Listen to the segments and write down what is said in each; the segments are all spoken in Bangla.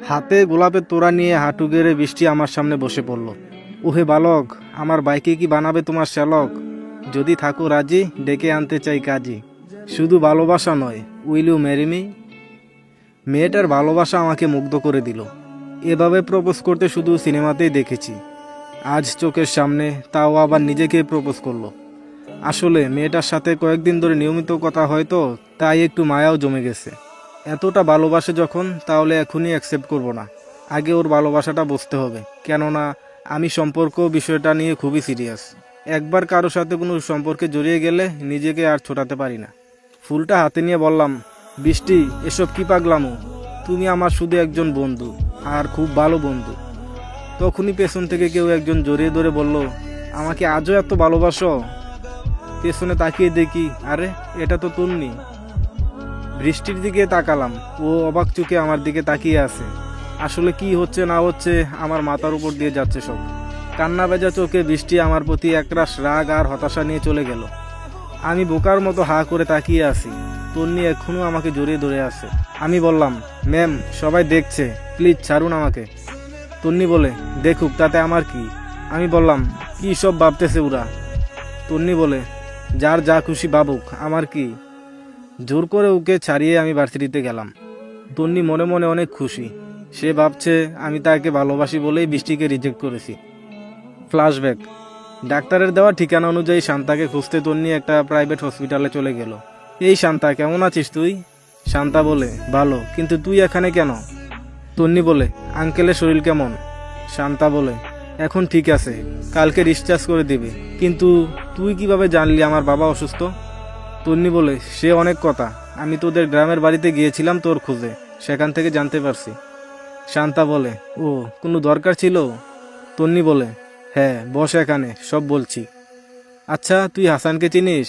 হাতে গোলাপের তোড়া নিয়ে হাঁটু গেড়ে বৃষ্টি আমার সামনে বসে পড়ল। ওহে বালক, আমার বাইকে কি বানাবে তোমার শ্যালক? যদি থাকো রাজি, ডেকে আনতে চাই কাজী। শুধু ভালোবাসা নয়, উইল ইউ ম্যারি মি? মেয়েটার ভালোবাসা আমাকে মুগ্ধ করে দিল। এভাবে প্রপোজ করতে শুধু সিনেমাতেই দেখেছি, আজ চোখের সামনে, তাও আবার নিজেকে প্রপোজ করলো। আসলে মেয়েটার সাথে কয়েকদিন ধরে নিয়মিত কথা হয় তো, তাই একটু মায়াও জমে গেছে। এতটা ভালোবাসে যখন, তাহলে এখনই অ্যাকসেপ্ট করব না, আগে ওর ভালোবাসাটা বুঝতে হবে। কেননা আমি সম্পর্ক বিষয়টা নিয়ে খুবই সিরিয়াস। একবার কারো সাথে কোনো সম্পর্কে জড়িয়ে গেলে নিজেকে আর ছোটাতে পারি না। ফুলটা হাতে নিয়ে বললাম, বৃষ্টি, এসব কি পাগলামো? তুমি আমার শুধু একজন বন্ধু, আর খুব ভালো বন্ধু। তখনই পেছন থেকে কেউ একজন জড়িয়ে ধরে বলল, আমাকে আজও এত ভালোবাসো? পেছনে তাকিয়ে দেখি, আরে এটা তো তন্নি। বৃষ্টির দিকে তাকালাম, ও অবাক চোখে আমার দিকে তাকিয়ে আছে। আসলে কি হচ্ছে না হচ্ছে আমার মাথার উপর দিয়ে যাচ্ছে সব। কান্না ভেজা চোখে বৃষ্টি আমার প্রতি একরাশ রাগ আর হতাশা নিয়ে চলে গেল। আমি বোকার মতো হা করে তাকিয়ে আছি। তন্নি এখনো আমাকে জড়িয়ে ধরে আছে। আমি বললাম, ম্যাম, সবাই দেখছে, প্লিজ ছাড়ুন আমাকে। তন্নি বলে, দেখুক, তাতে আমার কি? আমি বললাম, কি সব ভাবতেছে ওরা? তন্নি বলে, যার যা খুশি ভাবুক, আমার কি? জোর করে ওকে ছাড়িয়ে আমি ভার্সিটিতে গেলাম। তন্নি মনে মনে অনেক খুশি। সে ভাবছে আমি তাকে ভালোবাসি বলেই বৃষ্টিকে রিজেক্ট করেছি। ফ্ল্যাশব্যাক। ডাক্তারের দেওয়া ঠিকানা অনুযায়ী শান্তাকে খুঁজতে তন্নি একটা প্রাইভেট হসপিটালে চলে গেল। এই শান্তা, কেমন আছিস তুই? শান্তা বলে, ভালো, কিন্তু তুই এখানে কেন? তন্নি বলে, আঙ্কেলের শরীর কেমন? শান্তা বলে, এখন ঠিক আছে, কালকে ডিসচার্জ করে দিবে। কিন্তু তুই কিভাবে জানলি আমার বাবা অসুস্থ? তন্নি বলে, সে অনেক কথা, আমি তোদের গ্রামের বাড়িতে গিয়েছিলাম তোর খোঁজে, সেখান থেকে জানতে পারছি। শান্তা বলে, ও, কোনো দরকার ছিল? তন্নি বলে, হ্যাঁ, বস এখানে, সব বলছি। আচ্ছা, তুই হাসানকে চিনিস?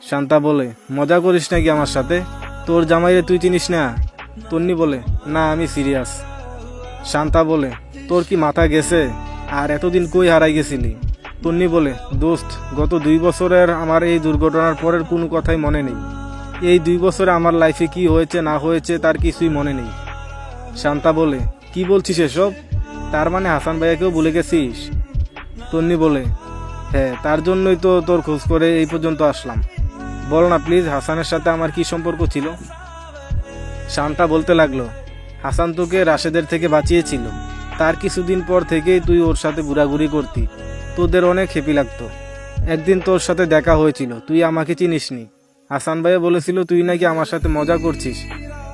শান্তা বলে, মজা করিস নাকি আমার সাথে? তোর জামাইরে তুই চিনিস না? তন্নি বলে, না, আমি সিরিয়াস। শান্তা বলে, তোর কি মাথা গেছে? আর এতদিন কই হারাই গেছিলি? তন্নি বলে, দোস্ত, গত 2 বছরের আমার এই দুর্ঘটনার পরের কোনো কথাই মনে নেই। এই 2 বছরে আমার লাইফে কি হয়েছে না হয়েছে তার কিছুই মনে নেই। শান্তা বলে, কি বলছিস এসব? তার মানে হাসান ভাইয়াকেও ভুলে গেছিস? তন্নি বলে, হ্যাঁ, তার জন্যই তো তোর খোঁজ করে এই পর্যন্ত আসলাম। বল না প্লিজ, হাসানের সাথে আমার কি সম্পর্ক ছিল? শান্তা বলতে লাগলো, হাসান তোকে রাশেদের থেকে বাঁচিয়েছিল। তার কিছুদিন পর থেকেই তুই ওর সাথে ঘোরাঘুরি করতি, তোদের অনেক হ্যাপি লাগতো। একদিন তোর সাথে দেখা হয়েছিল, তুই আমাকে চিনিসনি। হাসান ভাইয়া বলেছিল তুই নাকি আমার সাথে মজা করছিস।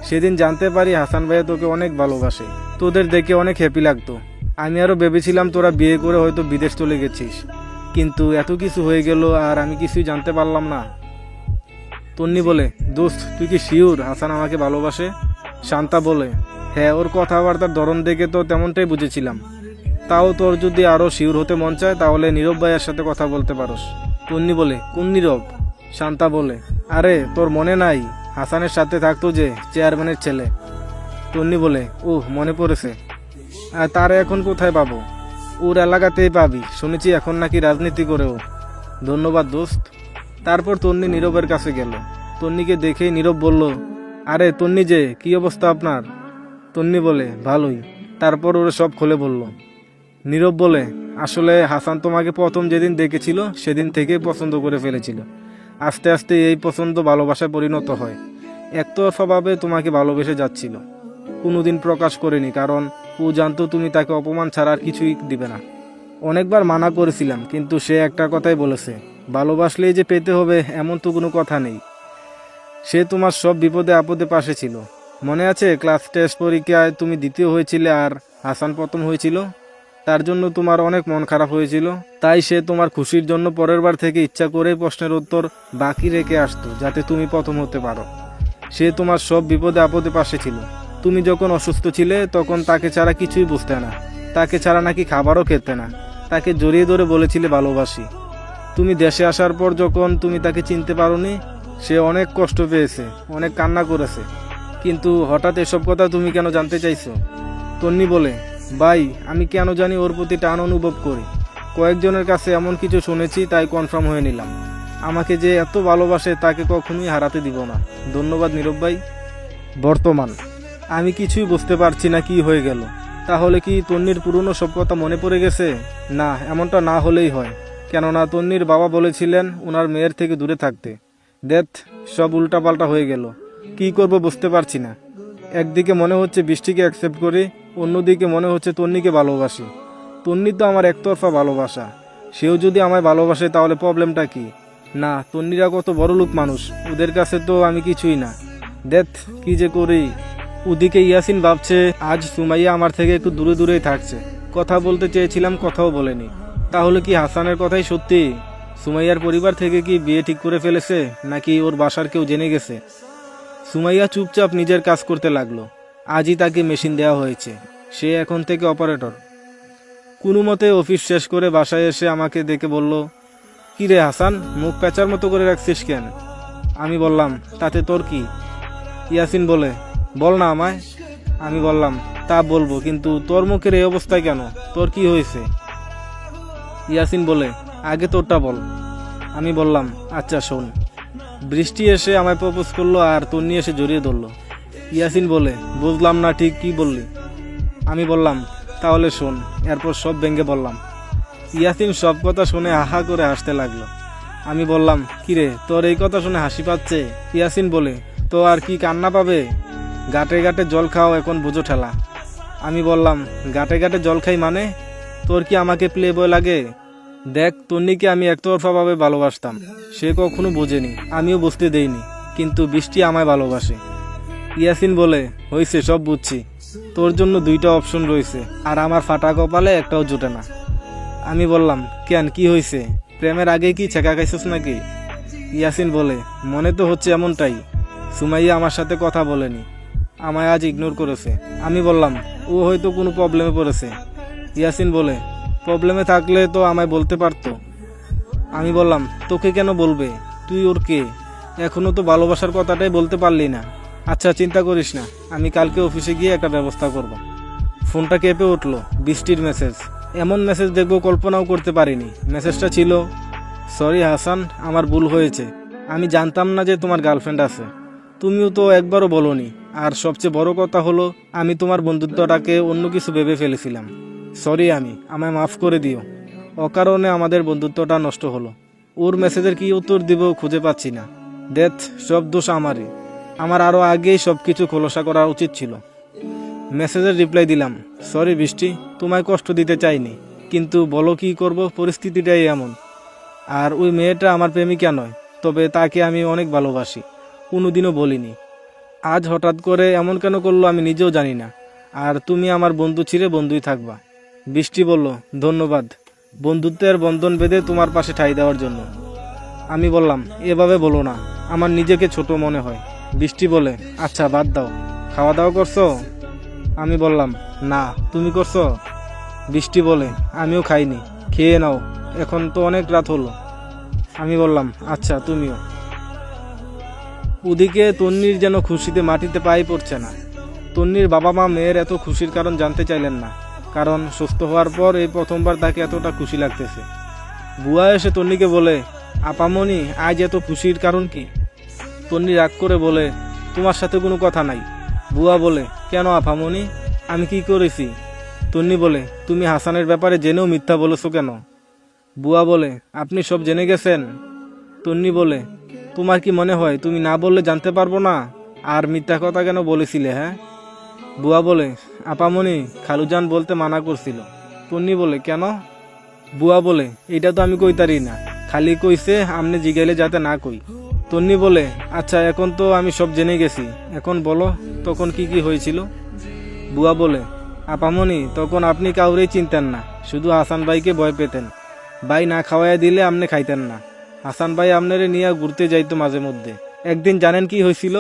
সেদিন জানতে পারি হাসান ভাইয়া তোকে অনেক ভালোবাসে, তোদের দেখে অনেক হ্যাপি লাগতো। আমি আরো ভেবেছিলাম তোরা বিয়ে করে হয়তো বিদেশ চলে গেছিস, কিন্তু এত কিছু হয়ে গেল আর আমি কিছুই জানতে পারলাম না। তন্নি বলে, দোস্ত, তুই কি শিওর হাসান আমাকে ভালোবাসে? শান্তা বলে, হ্যাঁ, ওর কথাবার্তার ধরন দেখে তো তেমনটাই বুঝেছিলাম। তাও তোর যদি আরো শিওর হতে মন চায় তাহলে নীরব ভাইয়ের সাথে কথা বলতে পারোস। তন্নি বলে, কোন নীরব? শান্তা বলে, আরে তোর মনে নাই, হাসানের সাথে থাকতো যে, চেয়ারম্যানের ছেলে। তন্নি বলে, ওহ, মনে পড়েছে। আর তারা এখন কোথায় পাবো? ওর এলাকাতেই পাবি, শুনেছি এখন নাকি রাজনীতি করেও। ধন্যবাদ দোস্ত। তারপর তন্নি নীরবের কাছে গেল। তন্নিকে দেখেই নীরব বলল, আরে তন্নি যে, কি অবস্থা আপনার? তন্নি বলে, ভালোই। তারপর ওরা সব খুলে বলল। নীরব বলে, আসলে হাসান তোমাকে প্রথম যেদিন দেখেছিল সেদিন থেকেই পছন্দ করে ফেলেছিল। আস্তে আস্তে এই পছন্দ ভালোবাসায় পরিণত হয়। একতরফাভাবে তোমাকে ভালোবেসে যাচ্ছিল, কোনোদিন প্রকাশ করেনি, কারণ ও জানতো তুমি তাকে অপমান ছাড়া আর কিছুই দিবে না। অনেকবার মানা করেছিলাম, কিন্তু সে একটা কথাই বলেছে, ভালোবাসলেই যে পেতে হবে এমন তো কোনো কথা নেই। সে তোমার সব বিপদে আপদে পাশে ছিল। মনে আছে ক্লাস টেস্ট পরীক্ষায় তুমি দ্বিতীয় হয়েছিলে আর হাসান প্রথম হয়েছিল? তার জন্য তোমার অনেক মন খারাপ হয়েছিল। তাই সে তোমার খুশির জন্য পরের বার থেকে ইচ্ছা করে প্রশ্নের উত্তর বাকি রেখে আসতো, যাতে তুমি প্রথম হতে পারো। সে তোমার সব বিপদে আপদে পাশে ছিল। তুমি যখন অসুস্থ ছিলে তখন তাকে ছাড়া কিছুই বুঝতে না, তাকে ছাড়া নাকি খাবারও খেতে না। তাকে জড়িয়ে ধরে বলেছিলে ভালোবাসি। তুমি দেশে আসার পর যখন তুমি তাকে চিনতে পারোনি, সে অনেক কষ্ট পেয়েছে, অনেক কান্না করেছে। কিন্তু হঠাৎ এসব কথা তুমি কেন জানতে চাইছো? তন্নি বলে, ভাই, আমি কেন জানি ওর প্রতি টান অনুভব করি। কয়েকজনের কাছে এমন কিছু শুনেছি, তাই কনফার্ম হয়ে নিলাম। আমাকে যে এত ভালোবাসে তাকে কখনোই হারাতে দিব না। ধন্যবাদ নীরব ভাই। বর্তমান। আমি কিছুই বুঝতে পারছি না কি হয়ে গেল। তাহলে কি তন্নির পুরনো সব কথা মনে পড়ে গেছে? না, এমনটা না হলেই হয়, কেননা তন্নির বাবা বলেছিলেন ওনার মেয়ের থেকে দূরে থাকতে। দেখ, সব উল্টাপাল্টা হয়ে গেল। কি করব বুঝতে পারছি না। একদিকে মনে হচ্ছে বৃষ্টিকে অ্যাকসেপ্ট করি, অন্যদিকে মনে হচ্ছে তন্নিকে ভালোবাসি। তন্নি তো আমার একতরফা ভালোবাসা, সেও যদি আমায় ভালোবাসে তাহলে প্রবলেমটা কি? না, তন্নিরা কত বড় লোক মানুষ, ওদের কাছে তো আমি কিছুই না। দেখ কি যে করি। ওদিকে ইয়াসিন ভাবছে আজ সুমাইয়া আমার থেকে একটু দূরে দূরেই থাকছে। কথা বলতে চেয়েছিলাম, কথাও বলেনি। তাহলে কি হাসানের কথাই সত্যি? সুমাইয়ার পরিবার থেকে কি বিয়ে ঠিক করে ফেলেছে, নাকি ওর বাসার কেউ জেনে গেছে? সুমাইয়া চুপচাপ নিজের কাজ করতে লাগলো। আজই তাকে মেশিন দেওয়া হয়েছে, সে এখন থেকে অপারেটর। কোনো মতে অফিস শেষ করে বাসায় এসে আমাকে দেখে বলল, কি রে হাসান, মুখ প্যাঁচার মতো করে রাখছিস কেন? আমি বললাম, তাতে তোর কি? ইয়াসিন বলে, বল না আমায়। আমি বললাম, তা বলবো, কিন্তু তোর মুখের এই অবস্থায় কেন? তোর কি হয়েছে? ইয়াসিন বলে, আগে তোরটা বল। আমি বললাম, আচ্ছা শোন। বৃষ্টি এসে আমায় প্রপোজ করলো আর তন্নি এসে জড়িয়ে ধরলো। ইয়াসিন বলে, বুঝলাম না ঠিক কি বললি? আমি বললাম, তাহলে শোন। এরপর সব ভেঙে বললাম। ইয়াসিন সব কথা শুনে হাহা করে হাসতে লাগলো। আমি বললাম, কিরে, তোর এই কথা শুনে হাসি পাচ্ছে? ইয়াসিন বলে, তো আর কি কান্না পাবে? গাটে গাটে জল খাও, এখন বুঝো ঠেলা। আমি বললাম, গাটে গাটে জল খাই মানে? তোর কি আমাকে প্লে বয় লাগে? দেখ, তন্নিকে আমি একতরফাভাবে ভালোবাসতাম, সে কখনো বোঝেনি, আমিও বুঝতে দেইনি, কিন্তু বৃষ্টি আমায় ভালোবাসে। ইয়াসিন বলে, হয়েছে, সব বুঝছি। তোর জন্য দুইটা অপশন রয়েছে, আর আমার ফাটা কপালে একটাও জোটে না। আমি বললাম, কেন, কি হয়েছে? প্রেমের আগে কি ছেঁকা খাইছিস নাকি? ইয়াসিন বলে, মনে তো হচ্ছে এমনটাই। সুমাইয়া আমার সাথে কথা বলেনি, আমায় আজ ইগনোর করেছে। আমি বললাম, ও হয়তো কোনো প্রবলেমে পড়েছে। ইয়াসিন বলে, প্রবলেমে থাকলে তো আমায় বলতে পারতো। আমি বললাম, তোকে কেন বলবে? তুই ওর কে? এখনো তো ভালোবাসার কথাটাই বলতে পারলি না। আচ্ছা, চিন্তা করিস না, আমি কালকে অফিসে গিয়ে একটা ব্যবস্থা করব। ফোনটা কেঁপে উঠলো। বৃষ্টির মেসেজ। এমন মেসেজ দেখবো কল্পনাও করতে পারিনি। মেসেজটা ছিল, সরি হাসান, আমার ভুল হয়েছে। আমি জানতাম না যে তোমার গার্লফ্রেন্ড আছে। তুমিও তো একবারও বলোনি। আর সবচেয়ে বড় কথা হলো, আমি তোমার বন্ধুত্বটাকে অন্য কিছু ভেবে ফেলেছিলাম। সরি, আমায় মাফ করে দিও। অকারণে আমাদের বন্ধুত্বটা নষ্ট হলো। ওর মেসেজের কি উত্তর দিব খুঁজে পাচ্ছি না। দেখ, সব দোষ আমারই। আমার আরও আগেই সব কিছু খোলসা করা উচিত ছিল। মেসেজের রিপ্লাই দিলাম, সরি বৃষ্টি, তোমায় কষ্ট দিতে চাইনি, কিন্তু বলো কি করব, পরিস্থিতিটাই এমন। আর ওই মেয়েটা আমার প্রেমিকা নয়, তবে তাকে আমি অনেক ভালোবাসি, কোনোদিনও বলিনি। আজ হঠাৎ করে এমন কেন করলো আমি নিজেও জানি না। আর তুমি আমার বন্ধু ছিলে, বন্ধুই থাকবা। বৃষ্টি বলল, ধন্যবাদ বন্ধুত্বের বন্ধন বেঁধে তোমার পাশে ঠাঁই দেওয়ার জন্য। আমি বললাম, এভাবে বলো না, আমার নিজেকে ছোট মনে হয়। বৃষ্টি বলে, আচ্ছা বাদ দাও। খাওয়া দাওয়া করছো? আমি বললাম, না, তুমি করছো? বৃষ্টি বলে, আমিও খাইনি, খেয়ে নাও, এখন তো অনেক রাত হলো। আমি বললাম, আচ্ছা তুমিও। ওদিকে তন্নির যেন খুশিতে মাটিতে পায়ে পড়ছে না। তন্নির বাবা মা মেয়ের এত খুশির কারণ জানতে চাইলেন না, কারণ সুস্থ হওয়ার পর এই প্রথমবার তাকে এতটা খুশি লাগতেছে। বুয়া এসে তন্নিকে বলে, আপামনি, আজ এত খুশির কারণ কি? তন্নি রাগ করে বলে, তোমার সাথে কোনো কথা নাই। বুয়া বলে, কেন আপামনি, আমি কি করেছি? তন্নি বলে, তুমি হাসানের ব্যাপারে জেনেও মিথ্যা বলেছো কেন? বুয়া বলে, আপনি সব জেনে গেছেন? তন্নি বলে, তোমার কি মনে হয় তুমি না বললে জানতে পারবো না? আর মিথ্যা কথা কেন বলেছিলে? হ্যাঁ? বুয়া বলে, আপামনি, খালুজান বলতে মানা করছিল। তন্নি বলে, কেন? বুয়া বলে, এটা তো আমি কইতারি না, খালি কইছে আমনে জিগাইলে যাতে না কই। তন্নি বলে, আচ্ছা এখন তো আমি সব জেনে গেছি, এখন বলো তখন কি কি হয়েছিল? বুয়া বলে, আপামনি, তখন আপনি কাউরেই চিনতেন না, শুধু হাসান ভাইকে ভয় পেতেন। ভাই না খাওয়াইয়া দিলে আপনি খাইতেন না। হাসান ভাই আপনারে নিয়ে ঘুরতে যাইতো মাঝে মধ্যে। একদিন জানেন কি হয়েছিল?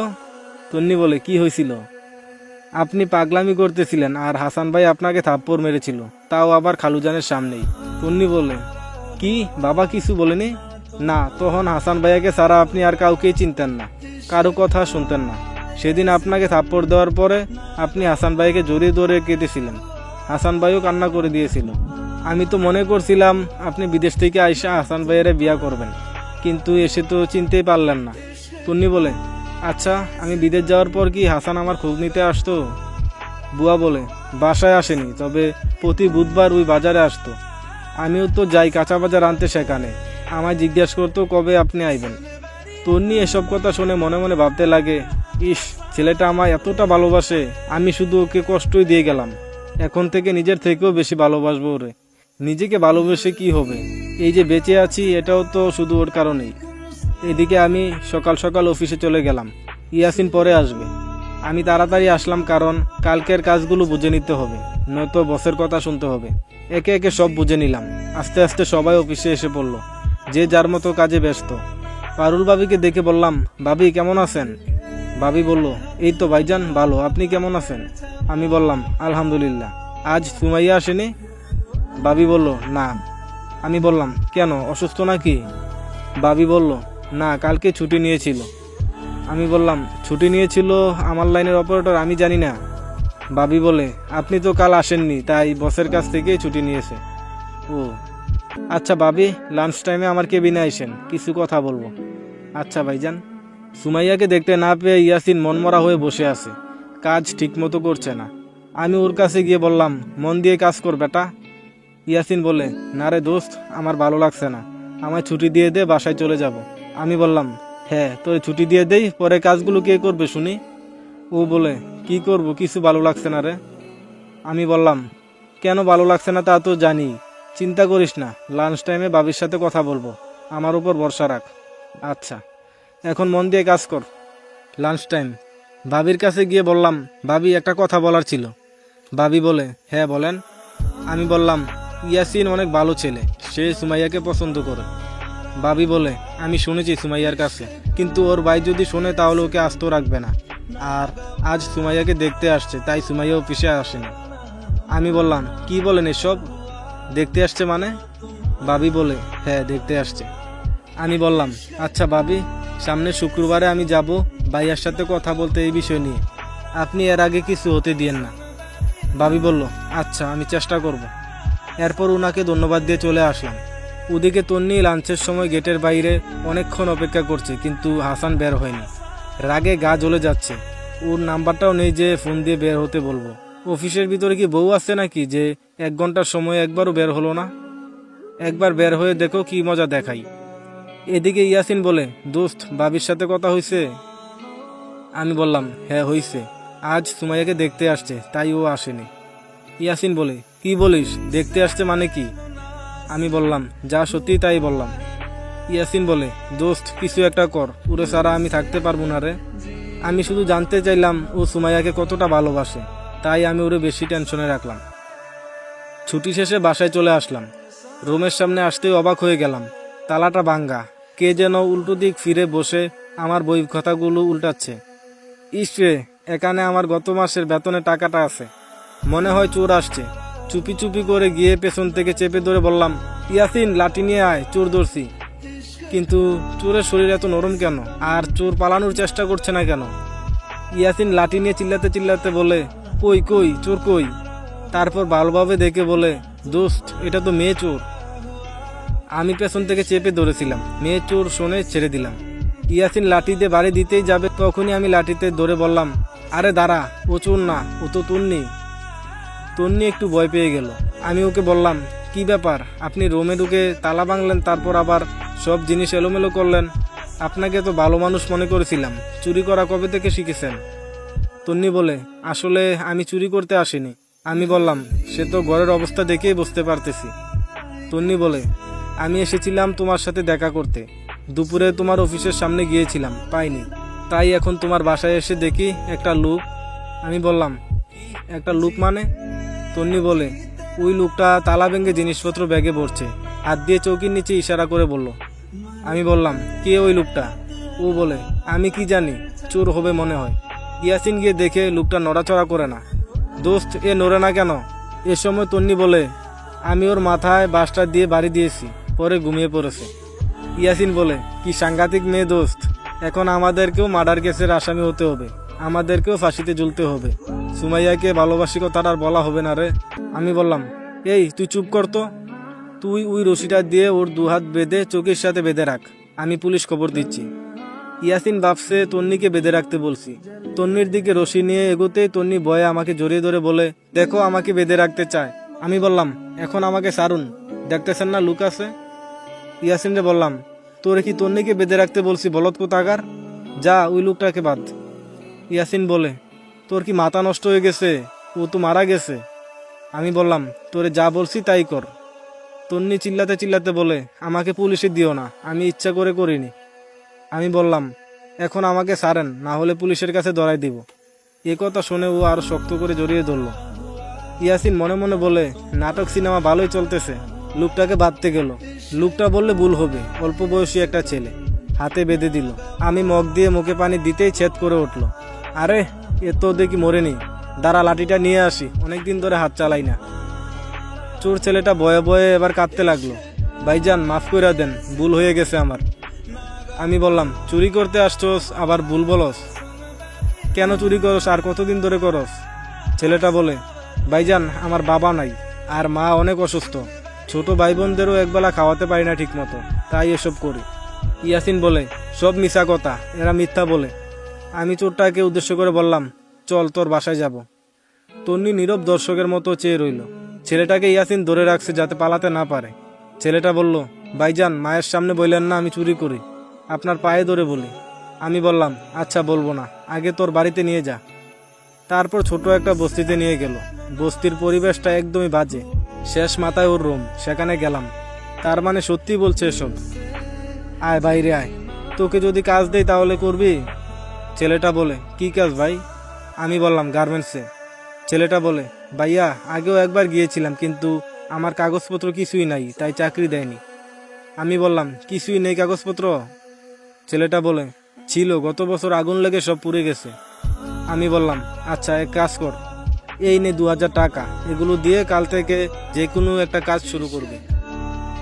তন্নি বলে, কি হয়েছিল? আপনি পাগলামি করতেছিলেন আর হাসান ভাই আপনাকে থাপ্পড় মেরেছিল, তাও আবার খালুজানের সামনেই। তন্নি বলে, কি, বাবা কিছু বলেনি? না, তখন হাসান ভাইয়াকে ছাড়া আপনি আর কাউকেই চিনতেন না, কারো কথা শুনতেন না। সেদিন আপনাকে থাপ্পড় দেওয়ার পরে আপনি হাসান ভাইকে জড়িয়ে ধরে কেঁদেছিলেন। হাসান ভাইও কান্না করে দিয়েছিল। আমি তো মনে করছিলাম আপনি বিদেশ থেকে আইসা হাসান ভাইয়ের বিয়া করবেন, কিন্তু এসে তো চিনতেই পারলেন না। তন্নি বলে, আচ্ছা, আমি বিদেশ যাওয়ার পর কি হাসান আমার খোঁজ নিতে আসতো? বুয়া বলে, বাসায় আসেনি, তবে প্রতি বুধবার ওই বাজারে আসতো। আমিও তো যাই কাঁচা বাজার আনতে সেখানে। আমায় জিজ্ঞাসা করতো কবে আপনি আইবেন। তন্নি এসব কথা শুনে মনে মনে ভাবতে লাগে, ইস, ছেলেটা আমায় এতটা ভালোবাসে, আমি শুধু ওকে কষ্টই দিয়ে গেলাম। এখন থেকে নিজের থেকেও বেশি ভালোবাসবো ওরে। নিজেকে ভালোবেসে কি হবে, এই যে বেঁচে আছি এটাও তো শুধু ওর কারণেই। এদিকে আমি সকাল সকাল অফিসে চলে গেলাম। ইয়াসিন পরে আসবে। আমি তাড়াতাড়ি আসলাম, কারণ কালকের কাজগুলো বুঝে নিতে হবে, নয়তো বসের কথা শুনতে হবে। একে একে সব বুঝে নিলাম। আস্তে আস্তে সবাই অফিসে এসে পড়ল, যে যার মতো কাজে ব্যস্ত। পারুল ভাবিকে দেখে বললাম, ভাবি কেমন আছেন? ভাবি বলল, এই তো ভাইজান ভালো, আপনি কেমন আছেন? আমি বললাম, আলহামদুলিল্লাহ। আজ সুমাইয়া আসেনি? ভাবি বলল, না। আমি বললাম, কেন, অসুস্থ নাকি? ভাবি বলল, না, কালকে ছুটি নিয়েছিল। আমি বললাম, ছুটি নিয়েছিল? আমার লাইনের অপারেটর, আমি জানি না। ভাবি বলে, আপনি তো কাল আসেননি, তাই বসের কাছ থেকে ছুটি নিয়েছে। ও আচ্ছা ভাবি, লাঞ্চ টাইমে আমার কেবিনে আইসেন, কিছু কথা বলবো। আচ্ছা ভাইজান। সুমাইয়াকে দেখতে না পেয়ে ইয়াসিন মনমরা হয়ে বসে আছে, কাজ ঠিক মতো করছে না। আমি ওর কাছে গিয়ে বললাম, মন দিয়ে কাজ কর বেটা। ইয়াসিন বলে, না রে দোস্ত, আমার ভালো লাগছে না, আমায় ছুটি দিয়ে দে, বাসায় চলে যাব। আমি বললাম, হ্যাঁ, তোর ছুটি দিয়ে দেই, পরে কাজগুলো কে করবে শুনি? ও বলে, কি করব, কিছু ভালো লাগছে না রে। আমি বললাম, কেন ভালো লাগছে না তা তো জানি, চিন্তা করিস না, লাঞ্চ টাইমে ভাবির সাথে কথা বলবো, আমার উপর ভরসা রাখ। আচ্ছা, এখন মন দিয়ে কাজ কর। Lunch time. ভাবির কাছে গিয়ে বললাম, ভাবি একটা কথা বলার ছিল। ভাবি বলে, হ্যাঁ বলেন। আমি বললাম, ইয়াসিন অনেক ভালো ছেলে, সে সুমাইয়াকে পছন্দ করে। ভাবি বলে, আমি শুনেছি সুমাইয়ার কাছে, কিন্তু ওর ভাই যদি শোনে তাহলে ওকে আস্ত রাখবে না। আর আজ সুমাইয়াকে দেখতে আসছে, তাই সুমাইয়া অফিসে আসেনি। আমি বললাম, কি বলেন এসব, দেখতে আসছে মানে? ভাবি বলে, হ্যাঁ দেখতে আসছে। আমি বললাম, আচ্ছা ভাবি, সামনে শুক্রবারে আমি যাব ভাইয়ার সাথে কথা বলতে এই বিষয় নিয়ে, আপনি এর আগে কিছু হতে দিয়েন না। ভাবি বলল, আচ্ছা, আমি চেষ্টা করব। এরপর ওনাকে ধন্যবাদ দিয়ে চলে আসলাম। ওদিকে তন্নি লাঞ্চের সময় গেটের বাইরে অনেকক্ষণ অপেক্ষা করছে, কিন্তু হাসান বের হয়নি। রাগে গা জ্বলে যাচ্ছে। ওর নাম্বারটাও নেই যে ফোন দিয়ে বের হতে বলবো। অফিসের ভিতরে কি বউ আছে নাকি যে 1 ঘন্টার সময় একবারও বের হলো না? একবার বের হয়ে দেখো কি মজা দেখাই। এদিকে ইয়াসিন বলে, দোস্ত, ভাবির সাথে কথা হয়েছে? আমি বললাম, হ্যাঁ হয়েছে, আজ সুমাইয়াকে দেখতে আসছে, তাই ও আসেনি। ইয়াসিন বলে, কি বলিস, দেখতে আসছে মানে কি? আমি বললাম, যা সত্যি তাই বললাম। ইয়াসিন বলে, দোস্ত, কিছু একটা কর, ওরে ছাড়া আমি থাকতে পারবো না রে। আমি শুধু জানতে চাইলাম ও সুমাইয়াকে কতটা ভালোবাসে, তাই আমি ওরে বেশি টেনশনে রাখলাম। ছুটি শেষে বাসায় চলে আসলাম। রুমের সামনে আসতেই অবাক হয়ে গেলাম, তালাটা ভাঙ্গা। কে যেন উল্টো দিক ফিরে বসে আমার বই খাতাগুলো উল্টাচ্ছে। ইসরে, এখানে আমার গত মাসের বেতনের টাকাটা আছে, মনে হয় চোর আসছে। চুপি চুপি করে গিয়ে পেছন থেকে চেপে ধরে বললাম, ইয়াসিন, লাঠি নিয়ে আয়, চোর ধরছি। কিন্তু চোরের শরীর এত নরম কেন, আর চোর পালানোর চেষ্টা করছে না কেন? ইয়াসিন লাঠি নিয়ে চিল্লাতে চিল্লাতে বলে, কই কই, চোর কই? তারপর ভালোভাবে দেখে বলে, দোস্ত, এটা তো মেয়ে চোর। আমি পেছন থেকে চেপে ধরেছিলাম, মেয়ে চোর শুনে ছেড়ে দিলাম। ইয়াসিন লাঠি দিয়ে বাড়ি দিতেই যাবে, তখনই আমি লাঠিতে ধরে বললাম, আরে দাঁড়া, ও চোর না, ও তো তন্নি। তন্নি একটু ভয় পেয়ে গেল। আমি ওকে বললাম, কি ব্যাপার, আপনি রুমে ঢুকে তালা ভাঙলেন, তারপর আবার সব জিনিস এলোমেলো করলেন? আপনাকে তো ভালো মানুষ মনে করেছিলাম, চুরি করা কবে থেকে শিখেছেন? তন্নি বলে, আসলে আমি চুরি করতে আসিনি। আমি বললাম, সে তো ঘরের অবস্থা দেখেই বুঝতে পারতেছি। তন্নি বলে, আমি এসেছিলাম তোমার সাথে দেখা করতে, দুপুরে তোমার অফিসের সামনে গিয়েছিলাম, পাইনি, তাই এখন তোমার বাসায় এসে দেখি একটা লোক। আমি বললাম, একটা লোক মানে? তন্নি বলে, ওই লোকটা তালা ভেঙে জিনিসপত্র ব্যাগে ভরছে, হাত দিয়ে চৌকির নিচে ইশারা করে বলল। আমি বললাম, কে ওই লোকটা? ও বলে, আমি কি জানি, চোর হবে মনে হয়। ইয়াসিন গিয়ে দেখে লোকটা নড়াচড়া করে না। দোস্ত, এ নড়ে না কেন? এ সময় তন্নি বলে, আমি ওর মাথায় বাসটা দিয়ে বাড়ি দিয়েছি, পরে ঘুমিয়ে পড়েছে। ইয়াসিন বলে, কি সাংঘাতিক মেয়ে দোস্ত, এখন আমাদেরকেও মার্ডার কেসের আসামি হতে হবে, আমাদেরকেও ফাঁসিতে ঝুলতে হবে। সুমাইয়াকে ভালোবাসি কথাটা আর বলা হবে না রে। আমি বললাম, এই তুই চুপ কর তো, তুই ওই রশিটা দিয়ে ওর 2 হাত বেঁধে চোখের সাথে বেঁধে রাখ, আমি পুলিশ খবর দিচ্ছি। ইয়াসিন ভাবছে তন্নিকে বেঁধে রাখতে বলছি। তন্নির দিকে রশি নিয়ে এগোতে তন্নি ভয়ে আমাকে জড়িয়ে ধরে বলে, দেখো আমাকে বেঁধে রাখতে চায়। আমি বললাম, এখন আমাকে সারুন, দেখতেছেন না লুক আছে। ইয়াসিনরে বললাম, তোরে কি তন্নিকে বেঁধে রাখতে বলছি বলত কোথাকার, যা ওই লোকটাকে বাদ। ইয়াসিন বলে, তোর কি মাথা নষ্ট হয়ে গেছে, ও তো মারা গেছে। আমি বললাম, তোরে যা বলছি তাই কর। তন্নি চিল্লাতে চিল্লাতে বলে, আমাকে পুলিশে দিও না, আমি ইচ্ছা করে করিনি। আমি বললাম, এখন আমাকে ছাড়েন, না হলে পুলিশের কাছে ধরাই দিব। এ কথা শুনে ও আরো শক্ত করে জড়িয়ে ধরল। ইয়াসিন মনে মনে বলে, নাটক সিনেমা ভালোই চলতেছে। লোকটাকে বাঁধতে গেল। লোকটা বললে ভুল হবে, অল্প বয়সী একটা ছেলে। হাতে বেঁধে দিল। আমি মগ দিয়ে মুখে পানি দিতেই ছেদ করে উঠল। আরে এ তো দেখি মরেনি, দাঁড়া লাঠিটা নিয়ে আসি, অনেকদিন ধরে হাত চালাই না। চোর ছেলেটা বয়ে বয়ে এবার কাঁদতে লাগলো। ভাইজান মাফ করে দেন, ভুল হয়ে গেছে আমার। আমি বললাম, চুরি করতে আসছোস আবার ভুল বলস? কেন চুরি করস আর কতদিন ধরে করস? ছেলেটা বলে, ভাইজান আমার বাবা নাই, আর মা অনেক অসুস্থ। ছোট ভাই বোনদেরও একবেলা খাওয়াতে পারি না ঠিক মতো, তাই এসব করি। ইয়াসিন বলে, সব মিছা কথা, এরা মিথ্যা বলে। আমি চোরটাকে উদ্দেশ্য করে বললাম, চল তোর বাসায় যাব। তন্নি নীরব দর্শকের মতো চেয়ে রইল। ছেলেটাকে ইয়াসিন ধরে রাখছে যাতে পালাতে না পারে। ছেলেটা বলল, ভাইজান মায়ের সামনে বললেন না আমি চুরি করি, আপনার পায়ে ধরে বলি। আমি বললাম, আচ্ছা বলবো না, আগে তোর বাড়িতে নিয়ে যা। তারপর ছোট একটা বস্তিতে নিয়ে গেল। বস্তির পরিবেশটা একদমই বাজে। শেষ মাথায় ওর রুম, সেখানে গেলাম। তার মানে সত্যি বলছে এসব। আয় বাইরে আয়, তোকে যদি কাজ দেই তাহলে করবি? ছেলেটা বলে, কি কাজ ভাই? আমি বললাম, গার্মেন্টসে। ছেলেটা বলে, ভাইয়া আগেও একবার গিয়েছিলাম, কিন্তু আমার কাগজপত্র কিছুই নাই, তাই চাকরি দেয়নি। আমি বললাম, কিছুই নেই কাগজপত্র? ছেলেটা বলে, ছিল, গত বছর আগুন লেগে সব পুড়ে গেছে। আমি বললাম, আচ্ছা এক কাজ কর, এই নে 2000 টাকা, এগুলো দিয়ে কাল থেকে যে কোনো একটা কাজ শুরু করবে।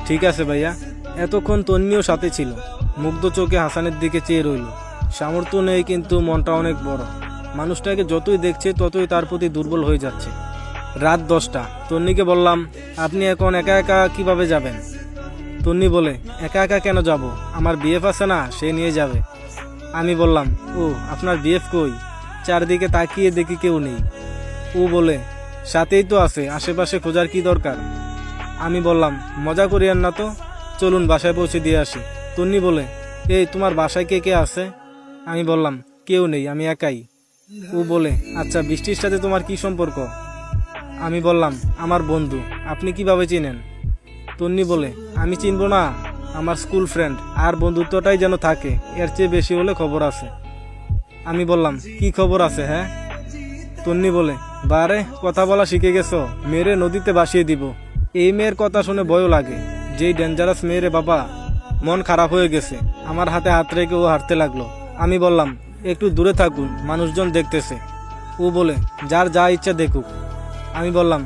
ঠিক আছে ভাইয়া। এতক্ষণ তন্নিও সাথে ছিল। মুগ্ধ চোখে হাসানের দিকে চেয়ে রইল। সামর্থ্য নেই, কিন্তু মনটা অনেক বড়। মানুষটাকে যতই দেখছে ততই তার প্রতি দুর্বল হয়ে যাচ্ছে। রাত 10টা। তন্নিকে বললাম, আপনি এখন একা একা কিভাবে যাবেন? তন্নি বলে, একা একা কেন যাব, আমার বিএফ আছে না, সে নিয়ে যাবে। আমি বললাম, ও আপনার বিএফ কই? চারদিকে তাকিয়ে দেখি কেউ নেই। ও বলে, সাথেই তো আছে, আশেপাশে খোঁজার কি দরকার? আমি বললাম, মজা করিয়েন না তো, চলুন বাসায় পৌঁছে দিয়ে আসি। তন্নি বলে, এই তোমার বাসায় কে কে আছে? আমি বললাম, কেউ নেই, আমি একাই। ও বলে, আচ্ছা বৃষ্টির সাথে তোমার কি সম্পর্ক? আমি বললাম, আমার বন্ধু। আপনি কিভাবে চিনেন? তন্নি বলে, আমি চিনব না, আমার স্কুল ফ্রেন্ড, আর বন্ধুত্বটাই যেন থাকে, এর চেয়ে বেশি হলে খবর আছে। আমি বললাম, কি খবর আছে? হ্যাঁ। তন্নি বলে, বারে কথা বলা শিখে গেছো, মেরে নদীতে ভাসিয়ে দিব। এই মেয়ের কথা শুনে ভয়ও লাগে, যেই ডেঞ্জারাস মেয়েরে বাবা। মন খারাপ হয়ে গেছে। আমার হাতে হাত রেখে ও হাঁটতে লাগলো। আমি বললাম, একটু দূরে থাকুন, মানুষজন দেখতেছে। ও বলে, যার যা ইচ্ছা দেখুক। আমি বললাম,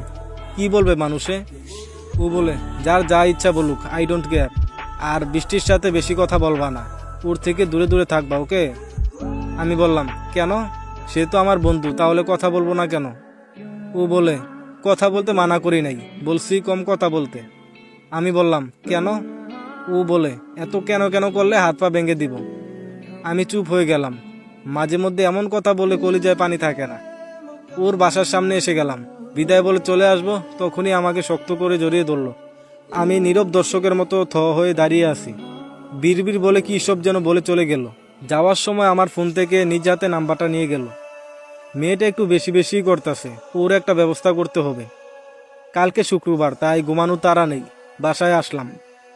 কি বলবে মানুষে? ও বলে, যার যা ইচ্ছা বলুক, আই ডোন্ট কেয়ার। আর বৃষ্টির সাথে বেশি কথা বলবা না, ওর থেকে দূরে দূরে থাকবা, ওকে? আমি বললাম, কেন? সে তো আমার বন্ধু, তাহলে কথা বলবো না কেন? ও বলে, কথা বলতে মানা করি নাই, বলছি কম কথা বলতে। আমি বললাম, কেন? ও বলে, এত কেন কেন করলে হাত পা ভেঙে দিব। আমি চুপ হয়ে গেলাম। মাঝে মধ্যে এমন কথা বলে কলিজায় পানি থাকে না। ওর বাসার সামনে এসে গেলাম। বিদায় বলে চলে আসবো, তখনই আমাকে শক্ত করে জড়িয়ে ধরল। আমি নীরব দর্শকের মতো থ হয়ে দাঁড়িয়ে আছি। বিড়বিড় বলে কি সব যেন বলে চলে গেল। যাওয়ার সময় আমার ফোন থেকে নিজ হাতে নাম্বারটা নিয়ে গেল। মেয়েটা একটু বেশি বেশি করতেছে, ওর একটা ব্যবস্থা করতে হবে। কালকে শুক্রবার, তাই ঘুমানো তাড়া নেই। বাসায় আসলাম,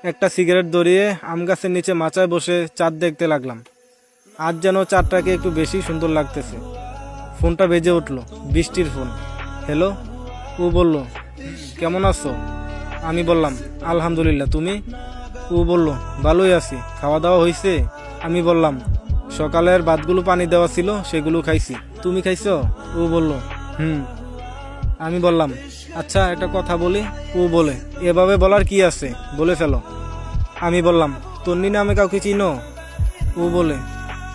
একটা সিগারেট ধরিয়ে আম গাছের নিচে মাচায় বসে চাঁদ দেখতে লাগলাম। আজ যেন চাঁদটাকে একটু বেশি সুন্দর লাগতেছে। ফোনটা বেজে উঠল, বৃষ্টির ফোন। হ্যালো। ও বলল, কেমন আছো? আমি বললাম, আলহামদুলিল্লাহ, তুমি? ও বলল, ভালোই আছি। খাওয়া দাওয়া হয়েছে? আমি বললাম, সকালের ভাতগুলো পানি দেওয়া ছিল, সেগুলো খাইছি। তুমি খাইছো? ও বলল, হুম। আমি বললাম, আচ্ছা একটা কথা বলি। ও বলে, এভাবে বলার কি আছে, বলে ফেলো। আমি বললাম, তন্নি নামে কাউকে চিনো? ও বলে,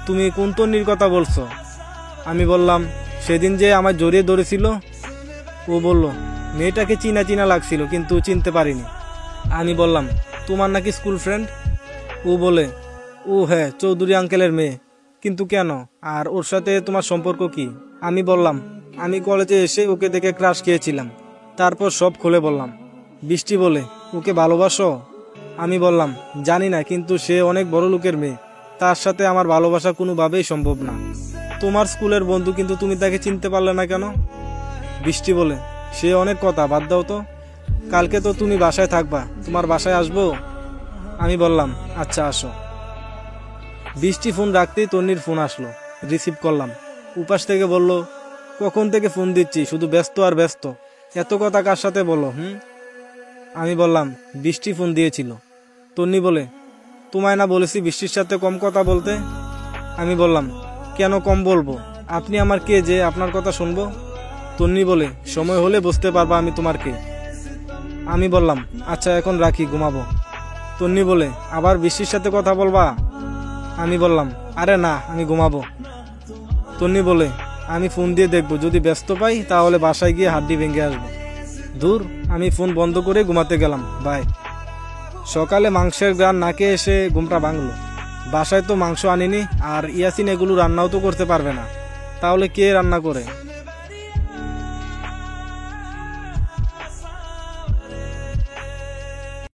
তুমি কোন তন্নির কথা বলছো? আমি বললাম, সেদিন যে আমার জড়িয়ে ধরেছিল। ও বলল, মেয়েটাকে চিনা চিনা লাগছিল, কিন্তু চিনতে পারিনি। আমি বললাম, তোমার নাকি স্কুল ফ্রেন্ড? ও বলে, ও হ্যাঁ, চৌধুরী আঙ্কেলের মেয়ে। কিন্তু কেন, আর ওর সাথে তোমার সম্পর্ক কি? আমি বললাম, আমি কলেজে এসে ওকে দেখে ক্রাশ খেয়েছিলাম, তারপর সব খুলে বললাম। বৃষ্টি বলে, ওকে ভালোবাসো? আমি বললাম, জানি না, কিন্তু সে অনেক বড় লোকের মেয়ে, তার সাথে আমার ভালোবাসা কোনোভাবেই সম্ভব না। তোমার স্কুলের বন্ধু, কিন্তু তুমি তাকে চিনতে পারলে না কেন? বৃষ্টি বলে, সে অনেক কথা, বাদ দাও তো। কালকে তো তুমি বাসায় থাকবা, তোমার বাসায় আসবো? আমি বললাম, আচ্ছা আসো। বৃষ্টি ফোন রাখতেই তন্নির ফোন আসলো, রিসিভ করলাম। উপাস থেকে বলল, কখন থেকে ফোন দিচ্ছি, শুধু ব্যস্ত আর ব্যস্ত, এত কথা কার সাথে বলো? আমি বললাম, বৃষ্টি ফোন দিয়েছিল। তন্নি বলে, তোমায় না বলেছি বৃষ্টির সাথে কম কথা বলতে? আমি বললাম, কেন কম বলবো? আপনি আমার কে যে আপনার কথা শুনবো? তন্নি বলে, সময় হলে বুঝতে পারবা আমি তোমার কে। আমি বললাম, আচ্ছা এখন রাখি, ঘুমাবো। তন্নি বলে, আবার বৃষ্টির সাথে কথা বলবা? আমি বললাম, আরে না, আমি ঘুমাবো। তন্নি বলে, আমি ফোন দিয়ে দেখবো, যদি ব্যস্ত পাই তাহলে বাসায় গিয়ে হাড্ডি ভেঙে আসবো। দূর, আমি ফোন বন্ধ করে ঘুমাতে গেলাম, বাই। সকালে মাংসের গান নাকে এসে ঘুমটা ভাঙলো। বাসায় তো মাংস আনিনি, আর ইয়াসিন এগুলো রান্নাও তো করতে পারবে না, তাহলে কে রান্না করে?